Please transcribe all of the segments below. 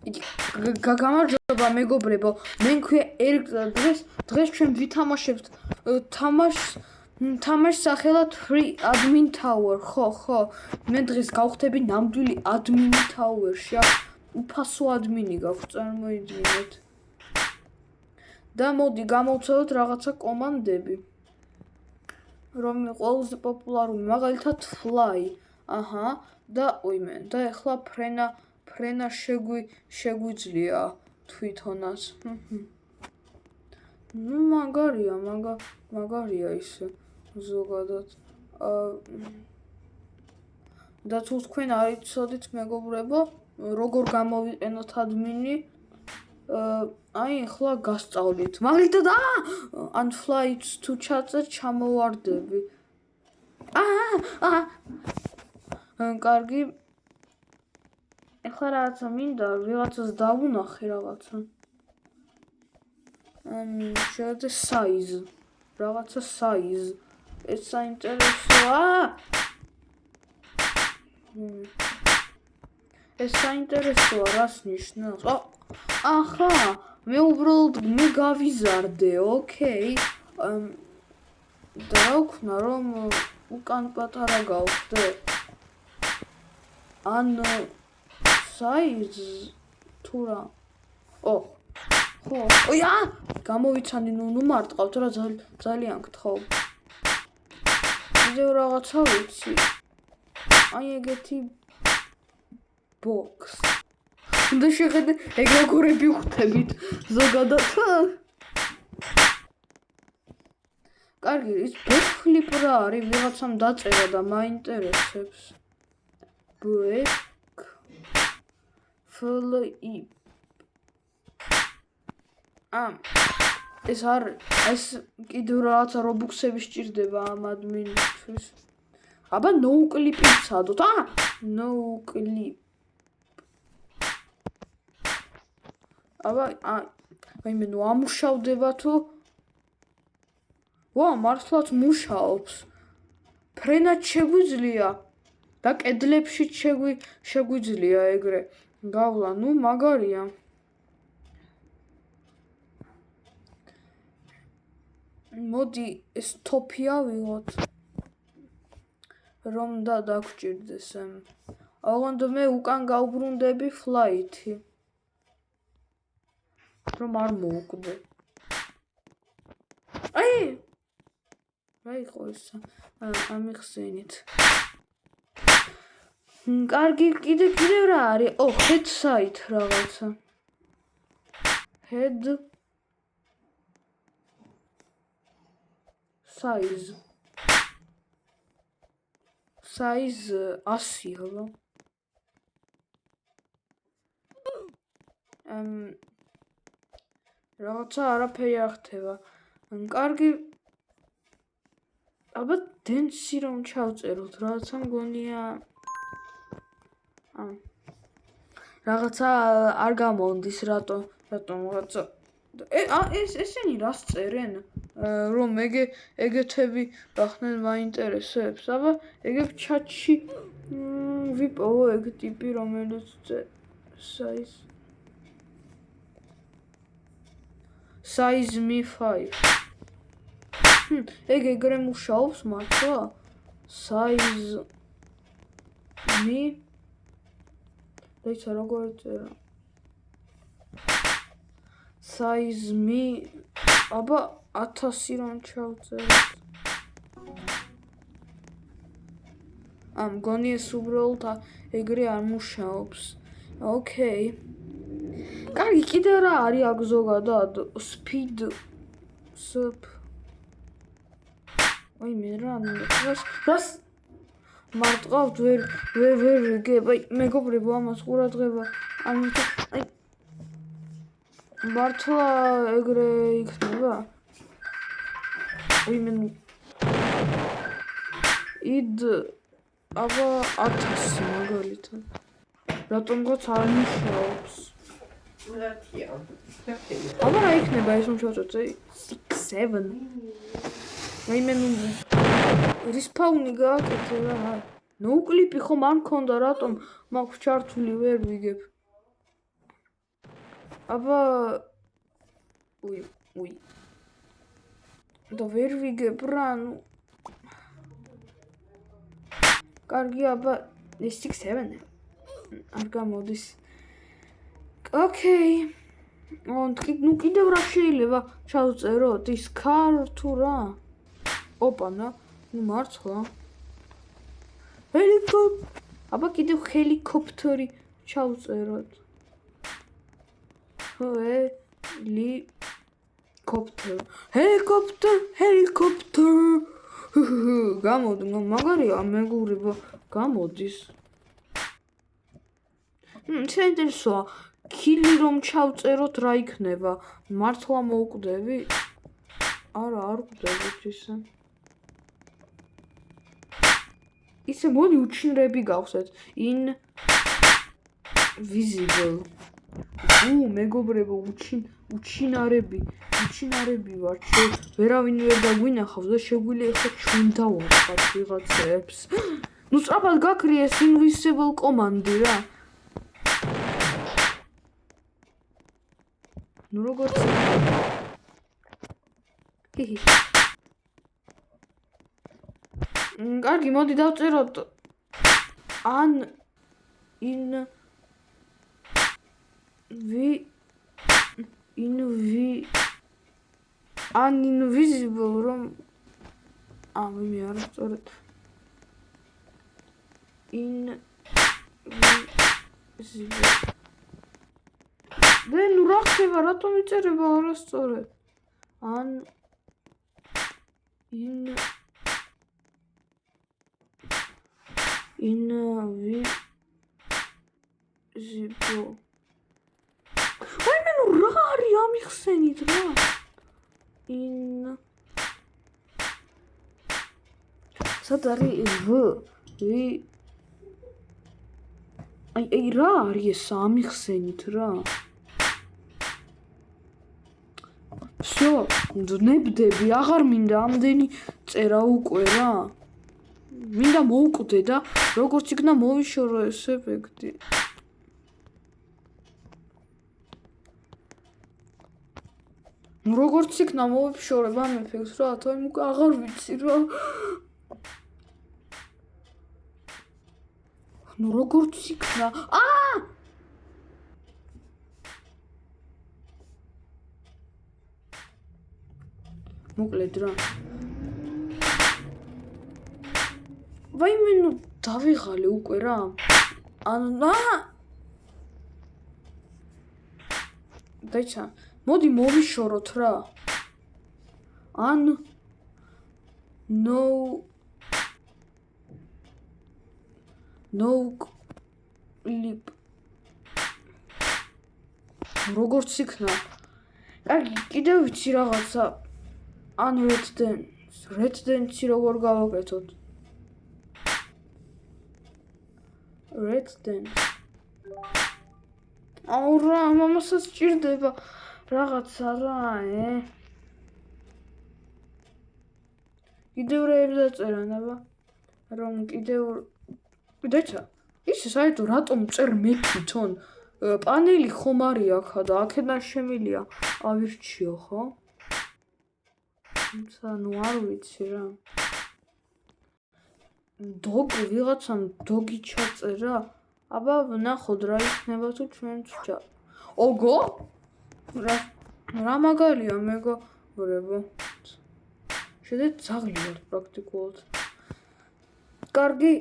გამარჯობა მეგობრებო, მე მქვია ერიკ და დღეს ჩვენ ვითამაშებთ თამაშს სახელად Free Admin Tower, ხო, მე დღეს გავხდები ნამდვილი admin tower-ში, უფასო admin-ი გაქვს, წარმოიდგინეთ. და მოდი გამოვცადოთ რაღაცა კომანდები, რომელიც ყველაზე პოპულარული, მაგალითად fly, და ეხლა ფრენა შეგვიძლია თვითონაც. ნუ მაგარია ისე ზოგადად. და თუ თქვენ არ იცოდით მეგობრებო, როგორ გამოვიყენოთ admin-ი, ახლა გასწავლით. მაგალითად, ან fly-ს თუ ჩაწერთ, ჩამოვარდები. კარგი. ეხლა რაღაცა მინდა, ვიღაცას დავუნახე რაღაცა. შევეძე size. რაღაცა size. ეს საინტერესოა. ეს საინტერესოა, რას ნიშნავს? ახლა, მე უბრალოდ გავიზარდე, ოკეი. და რა ვქნა, რომ უკან პატარა გავხდე? ან size თუ რა? ხო, გამოვიცანი, ნუ მარტყავთ რა, ძალიან გთხოვ. კიდევ რაღაცა ვიცი. ეგეთი box. უნდა შეხედე, ეგ როგორები ხვდებით ზოგადად. კარგი, ის backflip რა არის, ვიღაცამ დაწერა და მაინტერესებს. Backflip. ეს კიდევ რაღაცა რობუქსები სჭირდება ამ admin-ისთვის. აბა no-clip-ი ვცადოთ, no-clip. ნუ ამუშავდება თუ? მართლაც მუშაობს. ფრენად შეგვიძლია და კედლებშიც შეგვიძლია ეგრე გავლა, ნუ მაგარია. მოდი ეს თოფი ავიღოთ, რომ დაგვჭირდეს. ოღონდ მე უკან გავბრუნდები flight-ი, რომ არ მოვკვდე. რა იყო ეს? ამიხსენით. კარგი, კიდევ რა არის? head site რაღაცა. head size 100-ია. რაღაცა არაფერი არ ხდება. კარგი. აბა dance-ი რომ ჩავწეროთ, რაღაცა მგონია რაღაცა არ გამონდის, რატომ რაღაცა ესენი რას წერენ? რომ ეგეთები გახდნენ მაინტერესებს. აბა ეგებ ჩატში ვიპოვო ეგ ტიპი, რომელიც size me 5. ეგრე მუშაობს მართლა? size me დაიცა როგორ წერა? size me აბა 1000 რომ ჩავწეროთ. მგონი ეს უბრალოდ ეგრე არ მუშაობს. ოკეი. კარგი, კიდევ რა არის აქ ზოგადად? speed მე რას მარტყავთ ვერ გებ. მეგობრებო, ამას ყურადღება მართლა ეგრე იქნება? აბა 1000 მაგალითად. რატომღაც არ მუშაობს? აბა რა იქნება ეს რომ შევწოდე 6-7. რისპაუნი გააკეთე რა. no-clip-ი ხომ არ მქონდა, რატომ მაქვს ჩართული ვერ ვიგებ. აბა უი და ვერ ვიგებ რა ნუ კარგი აბა ეს 6-7 არ გამოდის ოკეი ნუ კიდევ რა შეიძლება ჩავწეროთ ის car თუ რა ოპანა ნუ მართლა აბა კიდევ ჰელიკოპტერი ჩავწეროთ ჰელიკოპტერ გამოდი მაგარია მეგობრებო გამოდის საინტერესოა ქილი რომ ჩავწეროთ რა იქნება მართლა მოვკვდები არა არ ვკვდებით ისე მოდი უჩინრები გავხსეთ invisible მეგობრებო უჩინარები ვართ ვერავინ ვერ დაგვინახავს და შეგვიძლია ახლა ჩვენ დავამხათ ვიღაცებს ნუ სწრაფად გაქრია ეს invisible კომანდი რა ნუ როგორც კარგი მოდი დავწეროთ uninvisible რომ მე არ სწორედ invisible და ნუ რა ხდება რატომ იწერება არასწორად invisible ნუ რა არის ამიხსენით რა სად არის აი რა არის ეს ამიხსენით რა всё ნებდები აღარ მინდა ამდენი წერა უკვე რა მინდა მოვკვდე და როგორც იქნა მოვიშორო ეს ეფექტი ნუ როგორც იქნა მოვიფშორებ ამ ეფექტს რა თქო უკვე აღარ ვიცი რა ნუ როგორც იქნა მოკლედ რა ვაიმე ნუ დავიღალე უკვე რა დაიცა მოდი მოვიშოროთ რა no clip როგორც იქნა კარგი კიდევ ვიცი რაღაცა red dance როგორ გავაკეთოთ red dance რა მამასაც ჭირდება რაღაცა რა კიდევ რეებს დაწერან აბა რომ კიდევ დაიცა ისე საერთოდ რატომ წერ მე თვითონ პანელი ხომ არის აქა და აქედან შემილია ავირჩიო ხო ნუ არ ვიცი რა ვიღაცამ დოგი ჩაწერა აბა ვნახოთ რა იქნება თუ ჩვენც ოგო რა მაგალია მეგობრებო შედეთ ძაღლი პრაქტიკულად კარგი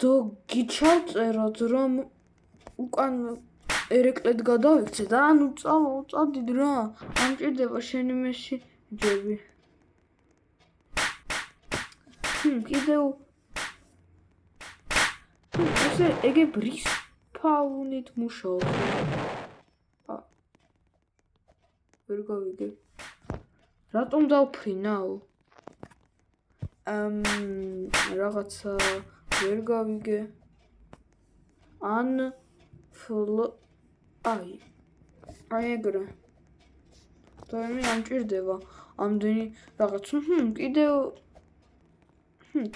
დოგი ჩავწეროთ რომ უკან ერეკლეთ გადავიქცე და წადიდ რა ამჭირდება შენი მესიჯები კიდევ ესე ეგ რისპაუნით მუშაობს ვერ გავიგე რატომ დავფრინავ რაღაცა ვერ გავიგე აი ეგრე და მე ამჭირდება ამდენი რაღაც კიდევ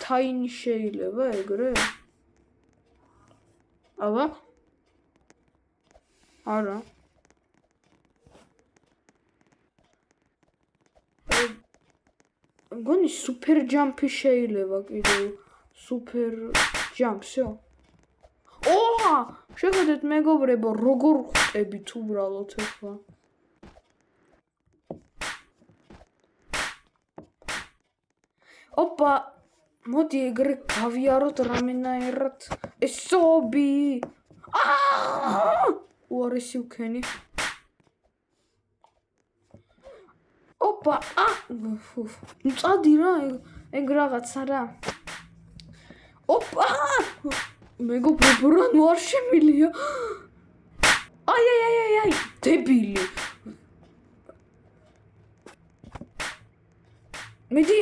tiny შეიძლება ეგრე აბა არა მგონი სუპერ ჯამპი შეიძლება კიდევ სუპერ ჯამპსო ოჰა შეხედეთ მეგობრებო როგორ ხვდებით უბრალოდ ახლა ოპა მოდი ეგრე გავიაროთ რამენაერად ესობი უარესი უქენი ოპა მწადი რა ეგ რაღაცა რა ოპა მეგობრებო რა ნუ არ შემილია აი დებილი მედი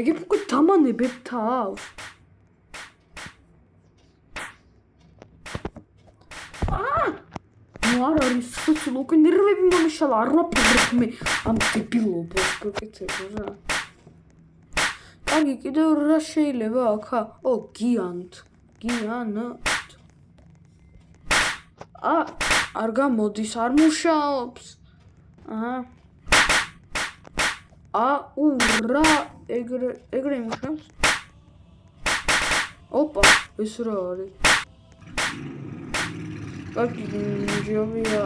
ეგ უკვე დამანებებ თავს ნუ არ არის სულ უკვე ნერვები მომიშალა არ ვაფიქრებ მე ამ დებილობას გეკეთებ რა კარგი კიდევ რა შეიძლება აქა გიანთ არ გამოდის არ მუშაობს რა ეგრე მუშაობს ოპა ეს რა არის კარგი ჯობია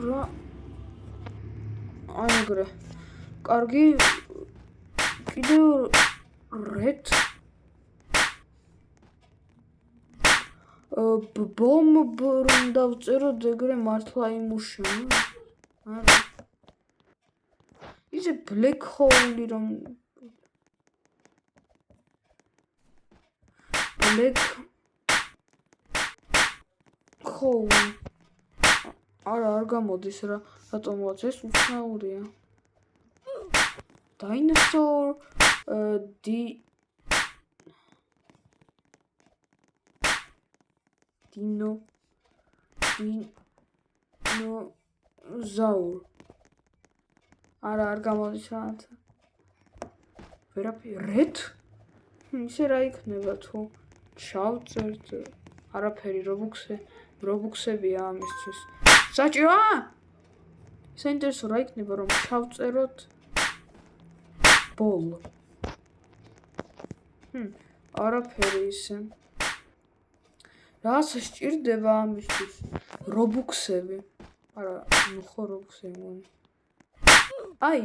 რა ეგრე კარგი კიდევ რეთ ბომბ რომ დავწეროთ ეგრე მართლა იმუშავა არა ისე ბლეკ ჰოული რომ ბლეკ ჰოული არ გამოდის რა რატომაც ეს უცნაურია dinosaur dinosaur არ გამოდის რაღაცა ვერაფერი რეთ ისე რა იქნება თუ ჩავწერთ არაფერი რობუქსებია ამისთვის საჭიროა საინტერესო რა იქნება რომ ჩავწეროთ ბოლ არაფერი ისე რა სჭირდება ამისთვის რობუქსები არა ნუ ხო რობუქსები მგონი აი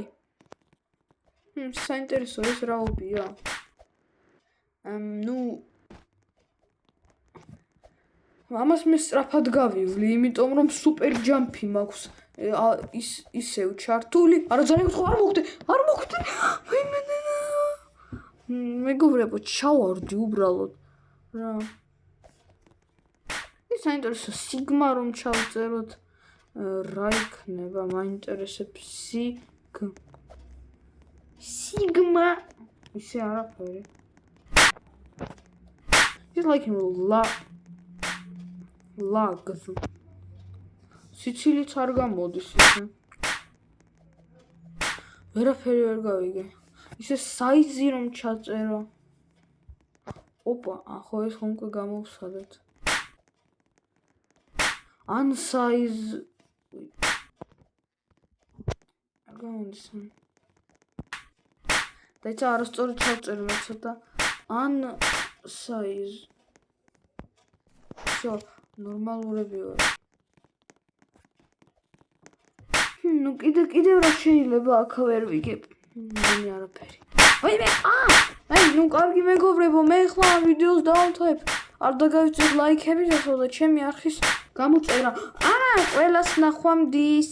საინტერესო ეს რაობია ნუ ამას მე სწრაფად გავივლი იმიტომ რომ სუპერ ჯამპი მაქვს ისევ ჩართული არა ძალიან გთხოვ არ მოხდე მეგობრებო ჩავარდი უბრალოდ რა ის საინტერესო სიგმა რომ ჩავწეროთ რა იქნება მაინტერესებს სიგმა ისე არაფერი ის like ლაგს სიცილიც არ გამოდის ისე ვერაფერი ვერ გავიგე ისე საიზი რომ ჩაწერო ოპა ახო ეს ხომ უკვე გამოვსადეთ ან საიზ არ გამოდის დაიცა არასწორად ჩავწერე მე ცოტა ან საიზ всё ნორმალურები ვარ ნუ კიდევ რა შეიძლება აქ ვერ ვიგებ მე არაფერი ვაიმე აი ნუ კარგი მეგობრებო მე ხლა ვიდეოს დავამთავრებ არ დაგავიწყდეთ ლაიქები და ჩემი არხის გამოწერა ყველას ნახვამდის